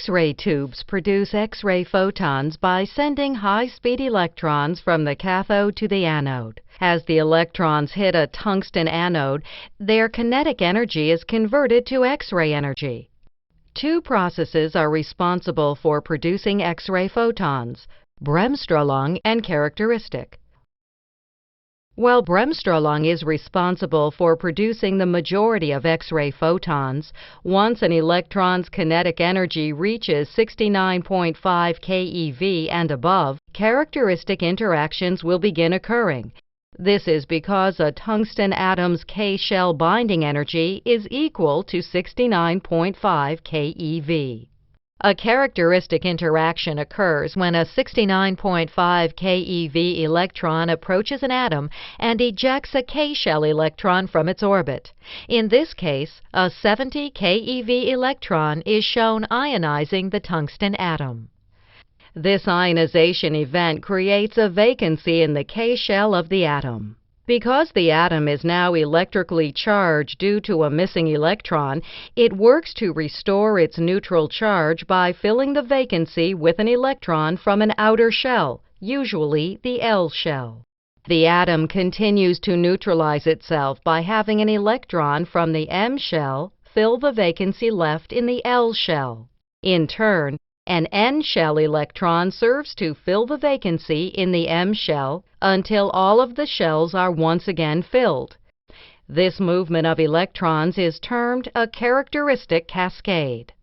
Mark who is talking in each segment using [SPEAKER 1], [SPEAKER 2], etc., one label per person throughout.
[SPEAKER 1] X-ray tubes produce X-ray photons by sending high-speed electrons from the cathode to the anode. As the electrons hit a tungsten anode, their kinetic energy is converted to X-ray energy. Two processes are responsible for producing X-ray photons: Bremsstrahlung and characteristic. While Bremsstrahlung is responsible for producing the majority of X-ray photons, once an electron's kinetic energy reaches 69.5 keV and above, characteristic interactions will begin occurring. This is because a tungsten atom's K-shell binding energy is equal to 69.5 keV. A characteristic interaction occurs when a 69.5 keV electron approaches an atom and ejects a K-shell electron from its orbit. In this case, a 70 keV electron is shown ionizing the tungsten atom. This ionization event creates a vacancy in the K-shell of the atom. Because the atom is now electrically charged due to a missing electron, it works to restore its neutral charge by filling the vacancy with an electron from an outer shell, usually the L shell. The atom continues to neutralize itself by having an electron from the M shell fill the vacancy left in the L shell. In turn, an N shell electron serves to fill the vacancy in the M shell until all of the shells are once again filled. This movement of electrons is termed a characteristic cascade.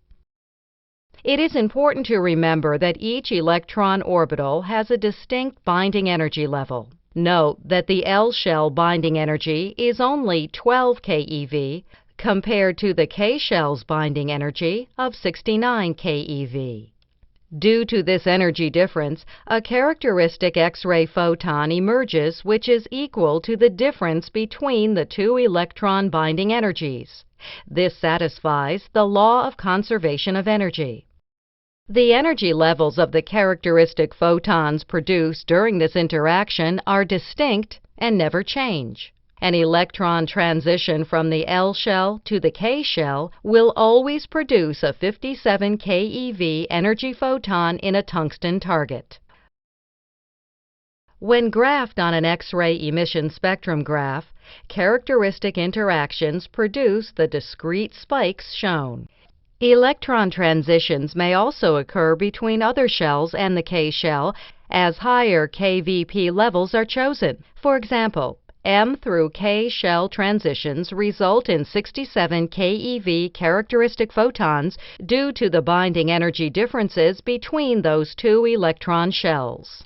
[SPEAKER 1] It is important to remember that each electron orbital has a distinct binding energy level. Note that the L shell binding energy is only 12 keV compared to the K shell's binding energy of 69 keV. Due to this energy difference, a characteristic X-ray photon emerges which is equal to the difference between the two electron binding energies. This satisfies the law of conservation of energy. The energy levels of the characteristic photons produced during this interaction are distinct and never change. An electron transition from the L shell to the K shell will always produce a 57 keV energy photon in a tungsten target. When graphed on an X-ray emission spectrum graph, characteristic interactions produce the discrete spikes shown. Electron transitions may also occur between other shells and the K shell as higher kVp levels are chosen. For example, M through K shell transitions result in 67 keV characteristic photons due to the binding energy differences between those two electron shells.